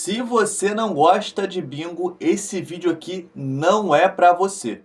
Se você não gosta de bingo, esse vídeo aqui não é pra você.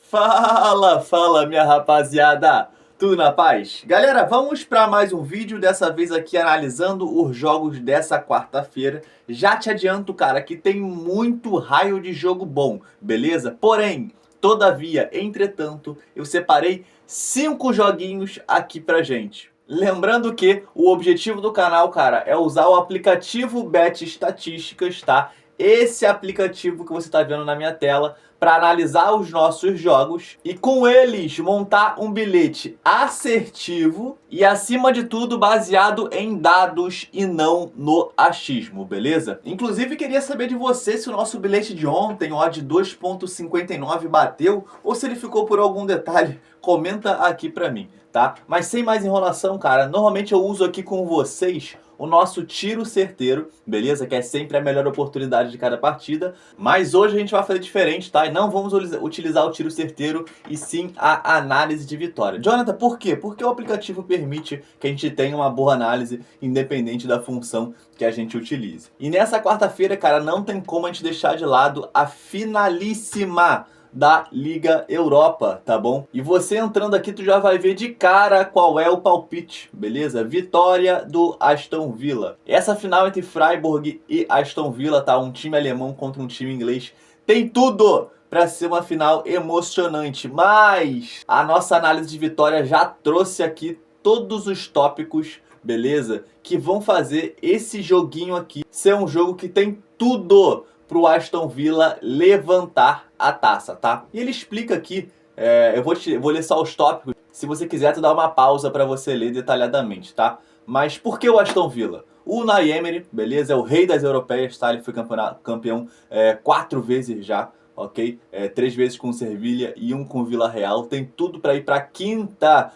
Fala minha rapaziada! Tudo na paz? Galera, vamos para mais um vídeo, dessa vez aqui analisando os jogos dessa quarta-feira. Já te adianto, cara, que tem muito raio de jogo bom, beleza? Porém, todavia, entretanto, eu separei 5 joguinhos aqui pra gente. Lembrando que o objetivo do canal, cara, é usar o aplicativo Bet Estatísticas, tá? Esse aplicativo que você está vendo na minha tela, para analisar os nossos jogos e com eles montar um bilhete assertivo e, acima de tudo, baseado em dados e não no achismo, beleza? Inclusive, queria saber de você se o nosso bilhete de ontem, odd 2,59, bateu ou se ele ficou por algum detalhe. Comenta aqui pra mim, tá? Mas sem mais enrolação, cara, normalmente eu uso aqui com vocês o nosso tiro certeiro, beleza? Que é sempre a melhor oportunidade de cada partida. Mas hoje a gente vai fazer diferente, tá? E não vamos utilizar o tiro certeiro e sim a análise de vitória. Jonathan, por quê? Porque o aplicativo permite que a gente tenha uma boa análise independente da função que a gente utilize. E nessa quarta-feira, cara, não tem como a gente deixar de lado a finalíssima da Liga Europa, tá bom? E você entrando aqui, tu já vai ver de cara qual é o palpite, beleza? Vitória do Aston Villa. Essa final entre Freiburg e Aston Villa, tá? Um time alemão contra um time inglês. Tem tudo para ser uma final emocionante, mas a nossa análise de vitória já trouxe aqui todos os tópicos, beleza? Que vão fazer esse joguinho aqui ser um jogo que tem tudo pro Aston Villa levantar a taça, tá? E ele explica aqui, eu vou ler só os tópicos, se você quiser tu dá uma pausa para você ler detalhadamente, tá? Mas por que o Aston Villa? O Unai Emery, beleza? É o rei das europeias, tá? Ele foi campeão 4 vezes já, ok? 3 vezes com o Sevilha e 1 com o Villarreal. Tem tudo para ir para a 5ª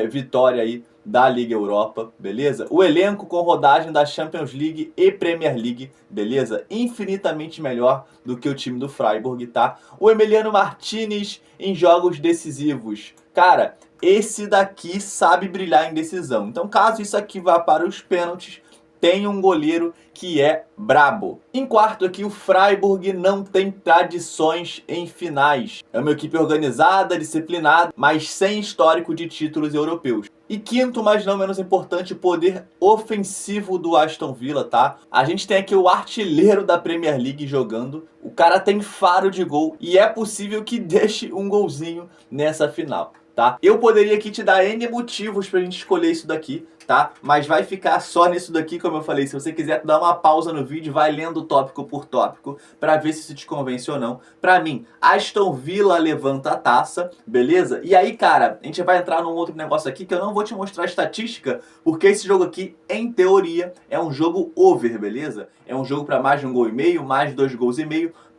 vitória aí da Liga Europa, beleza? O elenco com rodagem da Champions League e Premier League, beleza? Infinitamente melhor do que o time do Freiburg, tá? O Emiliano Martinez em jogos decisivos. Cara, esse daqui sabe brilhar em decisão. Então, caso isso aqui vá para os pênaltis, tem um goleiro que é brabo. Em quarto aqui, o Freiburg não tem tradições em finais. É uma equipe organizada, disciplinada, mas sem histórico de títulos europeus. E quinto, mas não menos importante, o poder ofensivo do Aston Villa, tá? A gente tem aqui o artilheiro da Premier League jogando. O cara tem faro de gol e é possível que deixe um golzinho nessa final, tá? Eu poderia aqui te dar N motivos pra gente escolher isso daqui, tá? Mas vai ficar só nisso daqui, como eu falei. Se você quiser dar uma pausa no vídeo, vai lendo tópico por tópico pra ver se isso te convence ou não. Pra mim, Aston Villa levanta a taça, beleza? E aí, cara, a gente vai entrar num outro negócio aqui que eu não vou te mostrar a estatística, porque esse jogo aqui, em teoria, é um jogo over, beleza? É um jogo pra mais de 1,5 gols, mais de 2,5 gols.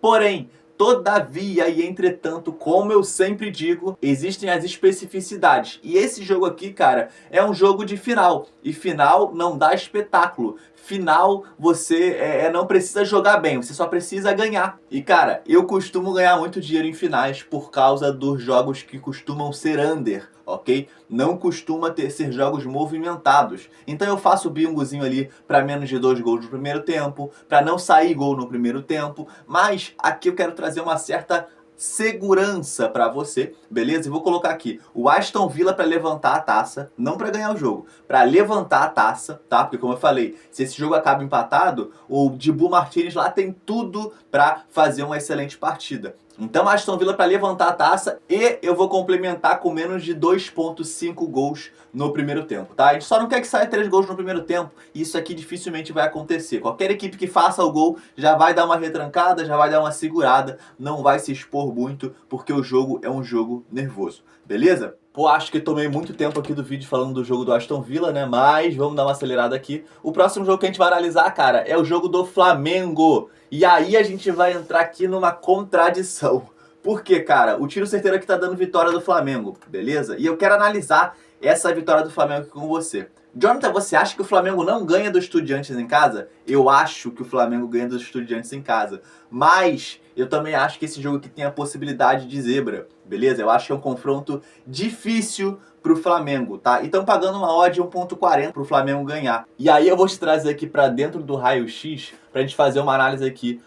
Porém, todavia e entretanto, como eu sempre digo, existem as especificidades. E esse jogo aqui, cara, é um jogo de final. E final não dá espetáculo. Final, você não precisa jogar bem, você só precisa ganhar. E, cara, eu costumo ganhar muito dinheiro em finais por causa dos jogos que costumam ser under, ok? Não costuma ser jogos movimentados. Então eu faço o bingozinho ali para menos de 2 gols no primeiro tempo, para não sair gol no primeiro tempo. Mas aqui eu quero trazer uma certa segurança para você, beleza? E vou colocar aqui o Aston Villa para levantar a taça, não para ganhar o jogo, para levantar a taça, tá? Porque como eu falei, se esse jogo acaba empatado, o Dibu Martinez lá tem tudo para fazer uma excelente partida. Então Aston Villa para levantar a taça e eu vou complementar com menos de 2,5 gols no primeiro tempo, tá? A gente só não quer que saia 3 gols no primeiro tempo, e isso aqui dificilmente vai acontecer. Qualquer equipe que faça o gol já vai dar uma retrancada, já vai dar uma segurada, não vai se expor muito, porque o jogo é um jogo nervoso, beleza? Pô, acho que tomei muito tempo aqui do vídeo falando do jogo do Aston Villa, né? Mas vamos dar uma acelerada aqui. O próximo jogo que a gente vai analisar, cara, é o jogo do Flamengo. E aí a gente vai entrar aqui numa contradição. Por quê, cara? O tiro certeiro aqui tá dando vitória do Flamengo, beleza? E eu quero analisar essa vitória do Flamengo aqui com você. Jonathan, você acha que o Flamengo não ganha do Estudiantes em casa? Eu acho que o Flamengo ganha dos Estudiantes em casa. Mas eu também acho que esse jogo aqui tem a possibilidade de zebra, beleza? Eu acho que é um confronto difícil pro Flamengo, tá? E estão pagando uma odd de 1,40 pro Flamengo ganhar. E aí eu vou te trazer aqui pra dentro do raio-x pra gente fazer uma análise aqui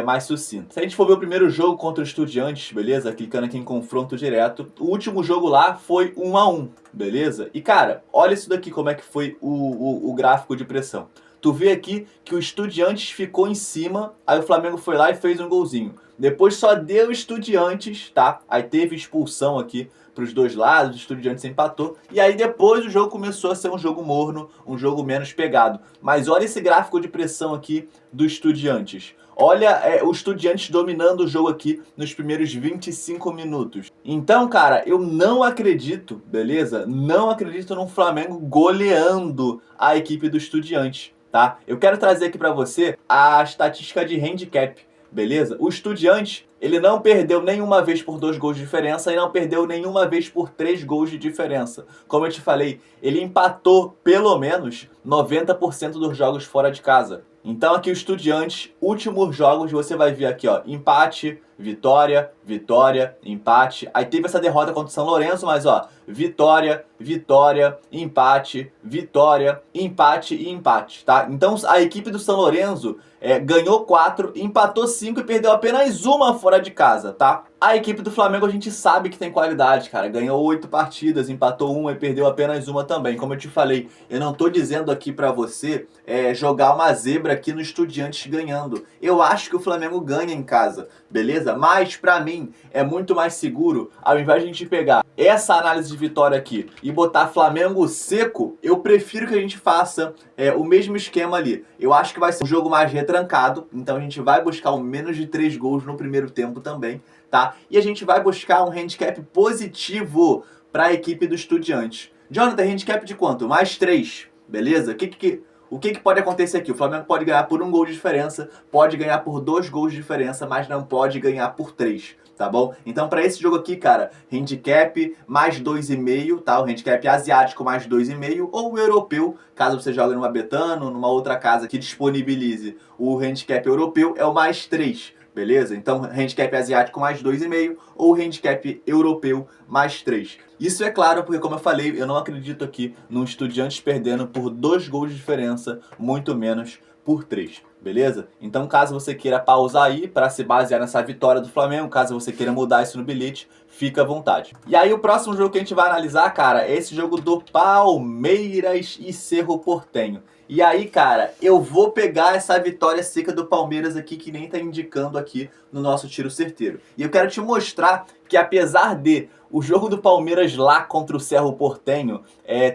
mais sucinta. Se a gente for ver o primeiro jogo contra o Estudiantes, beleza? Clicando aqui em confronto direto. O último jogo lá foi 1-1, beleza? E cara, olha isso daqui como é que foi o gráfico de pressão. Tu vê aqui que o Estudiantes ficou em cima, aí o Flamengo foi lá e fez um golzinho. Depois só deu Estudiantes, tá? Aí teve expulsão aqui pros dois lados, o Estudiantes empatou. E aí depois o jogo começou a ser um jogo morno, um jogo menos pegado. Mas olha esse gráfico de pressão aqui do Estudiantes. Olha o Estudiantes dominando o jogo aqui nos primeiros 25 minutos. Então, cara, eu não acredito, beleza? Não acredito num Flamengo goleando a equipe do Estudiantes, tá? Eu quero trazer aqui pra você a estatística de handicap, beleza? O Estudiantes, ele não perdeu nenhuma vez por 2 gols de diferença e não perdeu nenhuma vez por 3 gols de diferença. Como eu te falei, ele empatou pelo menos 90% dos jogos fora de casa. Então aqui o Estudiantes, últimos jogos, você vai ver aqui, ó, empate, vitória, vitória, empate. Aí teve essa derrota contra o São Lourenço, mas ó, vitória, vitória, empate, vitória, empate e empate, tá? Então a equipe do São Lourenço ganhou 4, empatou 5 e perdeu apenas uma fora de casa, tá? A equipe do Flamengo a gente sabe que tem qualidade, cara. Ganhou 8 partidas, empatou uma e perdeu apenas uma também. Como eu te falei, eu não tô dizendo aqui pra você jogar uma zebra aqui no Estudiantes ganhando. Eu acho que o Flamengo ganha em casa, beleza? Mas pra mim é muito mais seguro, ao invés de a gente pegar essa análise de vitória aqui e botar Flamengo seco, eu prefiro que a gente faça o mesmo esquema ali. Eu acho que vai ser um jogo mais retrancado, então a gente vai buscar um menos de 3 gols no primeiro tempo também, tá? E a gente vai buscar um handicap positivo para a equipe do Estudiantes. Jonathan, handicap de quanto? Mais 3, beleza? O que pode acontecer aqui? O Flamengo pode ganhar por 1 gol de diferença, pode ganhar por 2 gols de diferença, mas não pode ganhar por 3, tá bom? Então para esse jogo aqui, cara, handicap mais 2,5, tá? O handicap asiático mais 2,5 ou o europeu, caso você jogue numa Betano, numa outra casa que disponibilize o handicap europeu, é o mais 3. Beleza? Então, handicap asiático mais 2,5 ou handicap europeu mais 3. Isso é claro porque, como eu falei, eu não acredito aqui num Estudiantes perdendo por 2 gols de diferença, muito menos por 3. Beleza? Então, caso você queira pausar aí para se basear nessa vitória do Flamengo, caso você queira mudar isso no bilhete, fica à vontade. E aí, o próximo jogo que a gente vai analisar, cara, é esse jogo do Palmeiras e Cerro Porteño. E aí, cara, eu vou pegar essa vitória seca do Palmeiras aqui, que nem tá indicando aqui no nosso tiro certeiro. E eu quero te mostrar que, apesar de o jogo do Palmeiras lá contra o Cerro Porteño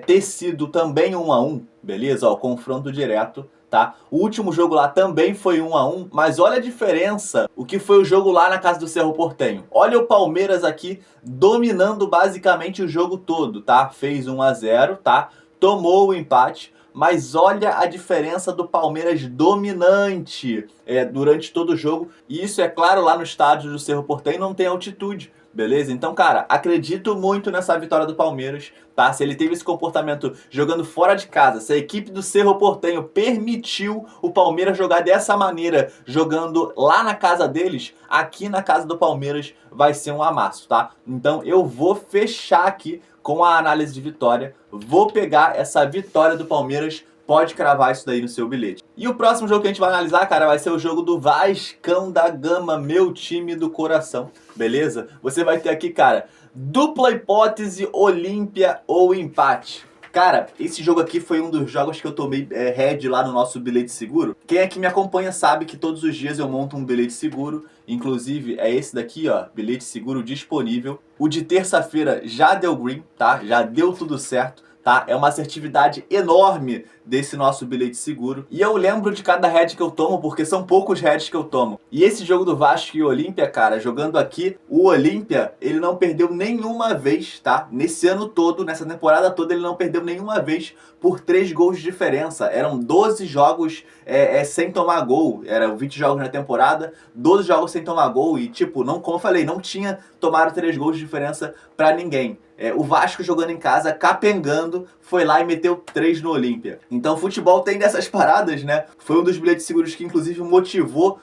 ter sido também 1-1, beleza? Ó, confronto direto, tá? O último jogo lá também foi 1-1, mas olha a diferença, o que foi o jogo lá na casa do Cerro Porteño. Olha o Palmeiras aqui dominando basicamente o jogo todo, tá? Fez 1-0, tá? Tomou o empate. Mas olha a diferença do Palmeiras dominante durante todo o jogo. E isso, é claro, lá no estádio do Cerro Porteño não tem altitude, beleza? Então, cara, acredito muito nessa vitória do Palmeiras, tá? Se ele teve esse comportamento jogando fora de casa, se a equipe do Cerro Porteño permitiu o Palmeiras jogar dessa maneira, jogando lá na casa deles, aqui na casa do Palmeiras vai ser um amasso, tá? Então eu vou fechar aqui com a análise de vitória, vou pegar essa vitória do Palmeiras, pode cravar isso daí no seu bilhete. E o próximo jogo que a gente vai analisar, cara, vai ser o jogo do Vascão da Gama, meu time do coração, beleza? Você vai ter aqui, cara, dupla hipótese, Olímpia ou empate. Cara, esse jogo aqui foi um dos jogos que eu tomei head lá no nosso bilhete seguro. Quem aqui me acompanha sabe que todos os dias eu monto um bilhete seguro. Inclusive é esse daqui, ó, bilhete seguro disponível. O de terça-feira já deu green, tá? Já deu tudo certo, tá? É uma assertividade enorme desse nosso bilhete seguro. E eu lembro de cada head que eu tomo, porque são poucos heads que eu tomo. E esse jogo do Vasco e Olímpia, cara, jogando aqui, o Olímpia, ele não perdeu nenhuma vez, tá? Nesse ano todo, nessa temporada toda, ele não perdeu nenhuma vez por 3 gols de diferença. Eram 12 jogos sem tomar gol. Eram 20 jogos na temporada, 12 jogos sem tomar gol. E, tipo, não, como eu falei, não tinha tomado 3 gols de diferença pra ninguém. O Vasco jogando em casa, capengando, foi lá e meteu 3 no Olímpia. Então, futebol tem dessas paradas, né? Foi um dos bilhetes seguros que, inclusive, motivou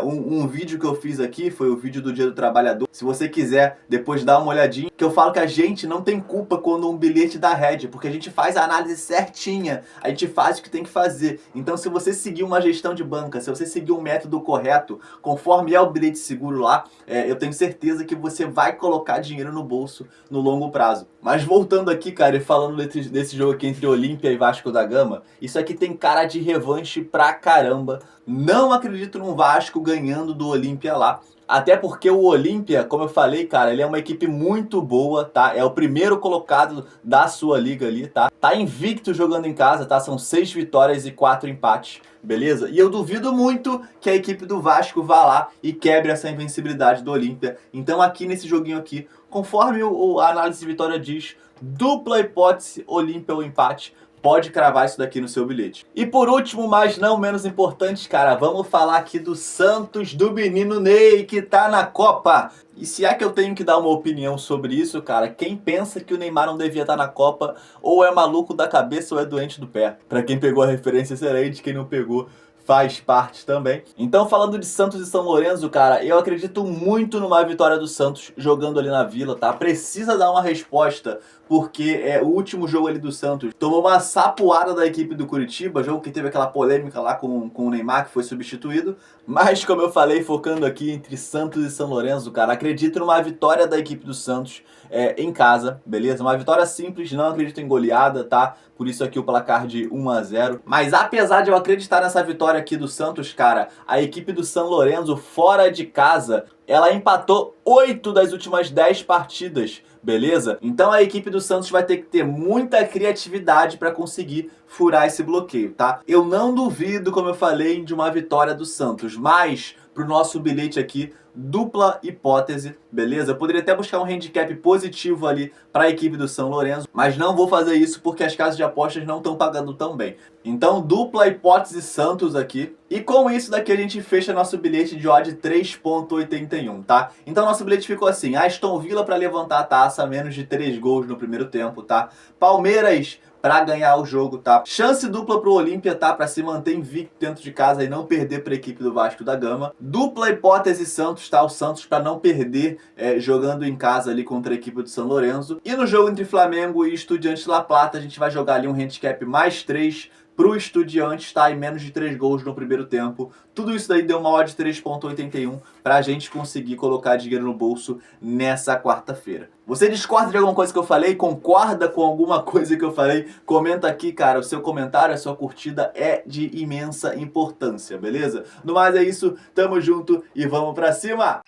um vídeo que eu fiz aqui, foi o vídeo do Dia do Trabalhador. Se você quiser depois dar uma olhadinha, que eu falo que a gente não tem culpa quando um bilhete dá red, porque a gente faz a análise certinha, a gente faz o que tem que fazer. Então se você seguir uma gestão de banca, se você seguir um método correto, conforme é o bilhete seguro lá, eu tenho certeza que você vai colocar dinheiro no bolso no longo prazo. Mas voltando aqui, cara, e falando desse jogo aqui entre Olímpia e Vasco da Gama, isso aqui tem cara de revanche pra caramba. Não acredito num Vasco ganhando do Olímpia lá. Até porque o Olímpia, como eu falei, cara, ele é uma equipe muito boa, tá? É o primeiro colocado da sua liga ali, tá? Tá invicto jogando em casa, tá? São 6 vitórias e 4 empates, beleza? E eu duvido muito que a equipe do Vasco vá lá e quebre essa invencibilidade do Olímpia. Então aqui nesse joguinho aqui, conforme a análise de vitória diz, dupla hipótese, Olímpia ou empate, pode cravar isso daqui no seu bilhete. E por último, mas não menos importante, cara, vamos falar aqui do Santos, do menino Ney, que tá na Copa. E se é que eu tenho que dar uma opinião sobre isso, cara, quem pensa que o Neymar não devia estar na Copa, ou é maluco da cabeça ou é doente do pé. Pra quem pegou a referência, excelente, quem não pegou, faz parte também. Então, falando de Santos e São Lourenço, cara, eu acredito muito numa vitória do Santos jogando ali na Vila, tá? Precisa dar uma resposta, porque o último jogo ali do Santos tomou uma sapuada da equipe do Curitiba, jogo que teve aquela polêmica lá com o Neymar, que foi substituído. Mas, como eu falei, focando aqui entre Santos e São Lourenço, cara, acredito numa vitória da equipe do Santos em casa, beleza? Uma vitória simples, não acredito em goleada, tá? Por isso aqui o placar de 1-0. Mas apesar de eu acreditar nessa vitória aqui do Santos, cara, a equipe do São Lourenço fora de casa, ela empatou 8 das últimas 10 partidas, beleza? Então a equipe do Santos vai ter que ter muita criatividade para conseguir furar esse bloqueio, tá? Eu não duvido, como eu falei, de uma vitória do Santos, mas pro nosso bilhete aqui, dupla hipótese, beleza? Eu poderia até buscar um handicap positivo ali para a equipe do São Lourenço, mas não vou fazer isso porque as casas de apostas não estão pagando tão bem. Então, dupla hipótese Santos aqui. E com isso daqui a gente fecha nosso bilhete de odd 3.81, tá? Então nosso bilhete ficou assim: Aston Villa para levantar a taça, menos de 3 gols no primeiro tempo, tá? Palmeiras para ganhar o jogo, tá? Chance dupla pro Olímpia, tá? Para se manter invicto dentro de casa e não perder para a equipe do Vasco da Gama. Dupla hipótese Santos, tá? O Santos para não perder jogando em casa ali contra a equipe do São Lourenço. E no jogo entre Flamengo e Estudiantes La Plata, a gente vai jogar ali um handicap mais 3 pro Estudiantes, tá? E menos de 3 gols no primeiro tempo. Tudo isso daí deu uma odd 3.81 pra gente conseguir colocar dinheiro no bolso nessa quarta-feira. Você discorda de alguma coisa que eu falei? Concorda com alguma coisa que eu falei? Comenta aqui, cara. O seu comentário, a sua curtida é de imensa importância, beleza? No mais é isso, tamo junto e vamos pra cima!